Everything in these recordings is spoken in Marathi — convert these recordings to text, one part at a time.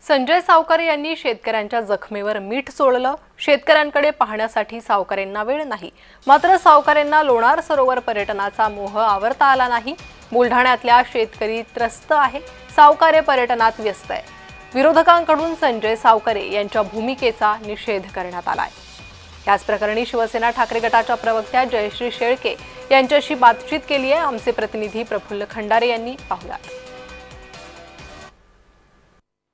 संजय सावकारे यांनी शेतकऱ्यांच्या जखमेवर मीठ चोळलं। शेतकऱ्यांकडे पाहण्यासाठी सावकारेंना वेळ नाही, मात्र सावकारेंना लोणार सरोवर पर्यटनाचा मोह आवरता आला नाही। बुलढाण्यातल्या शेतकरी त्रस्त आहे, सावकारे पर्यटनात व्यस्त आहे। विरोधकांकडून संजय सावकारे यांच्या भूमिकेचा निषेध करण्यात आलाय। याच प्रकरणी शिवसेना ठाकरे गटाच्या प्रवक्त्या जयश्री शेळके यांच्याशी बातचीत केली आहे। आमचे प्रतिनिधी प्रफुल्ल खंडारे यांनी पाहुयात।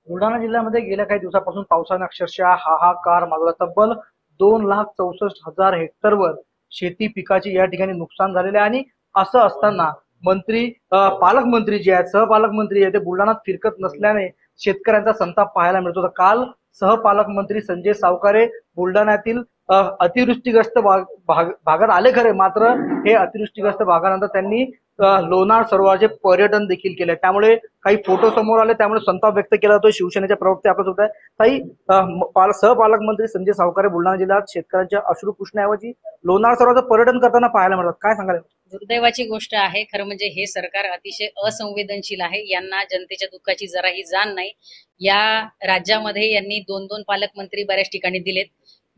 बुलढाणा जिल्ह्यामध्ये गेल्या काही दिवसापासून पावसाने अक्षरशः हाहाकार माजवला। तब्बल 2,64,000 हेक्टरवर शेती पिकाची या ठिकाणी नुकसान झालेले आणि असं असताना मंत्री पालकमंत्री जे आहेत, सहपालकमंत्री आहे, ते बुलढाण्यात फिरकत नसल्याने शेतकऱ्यांचा संताप पाहायला मिळत होता। काल सहपालकमंत्री संजय सावकारे बुलढाण्यातील अतिवृष्टीग्रस्त भागात आले खरे, मात्र हे अतिवृष्टीग्रस्त भागानंतर त्यांनी लोणार सरोवराचे पर्यटन देखील केले। त्यामुळे काही फोटो समोर आले, त्यामुळे संताप व्यक्त केला जातोय। शिवसेनेच्या प्रवक्ते आपल्यासोबत आहे। ताई, सहपालकमंत्री संजय सावकारे बुलढाणा जिल्ह्यात शेतकऱ्यांच्या अश्रू पुसण्याऐवजी लोणार सरोवराचं पर्यटन करताना पाहायला मिळतात, काय सांगाल? दुर्दैवाची गोष्ट आहे खरं म्हणजे हे सरकार अतिशय असंवेदनशील आहे। यांना जनतेच्या दुःखाची जराही जाण नाही। या राज्यामध्ये यांनी 2-2 पालकमंत्री बऱ्याच ठिकाणी दिलेत।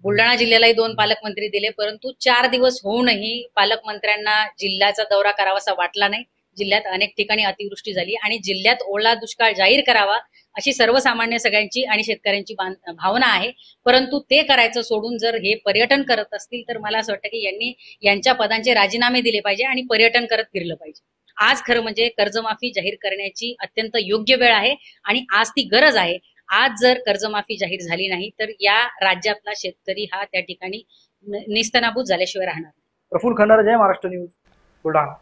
बुलढाणा जिल्ह्यालाही 2 पालकमंत्री दिले, परंतु 4 दिवस होऊनही पालकमंत्र्यांना जिल्ह्याचा दौरा करावासा वाटला नाही। जिल्ह्यात अनेक ठिकाणी अतिवृष्टी झाली आणि जिल्ह्यात ओला दुष्काळ जाहीर करावा अशी सर्वसामान्य सगळ्यांची आणि शेतकऱ्यांची भावना आहे। परंतु ते करायचं सोडून जर हे पर्यटन करत असतील तर मला असं वाटतं की यांनी यांच्या पदांचे राजीनामे दिले पाहिजे आणि पर्यटन करत फिरलं पाहिजे। आज खरं म्हणजे कर्जमाफी जाहीर करण्याची अत्यंत योग्य वेळ आहे आणि आज ती गरज आहे। आज जर कर्जमाफी जाहीर झाली नाही तर या राज्यातला शेतकरी हा त्या ठिकाणी निस्तनाबूत झाल्याशिवाय राहणार नाही। प्रफुल्ल खंडारे, जय महाराष्ट्र न्यूज, बुलढाणा।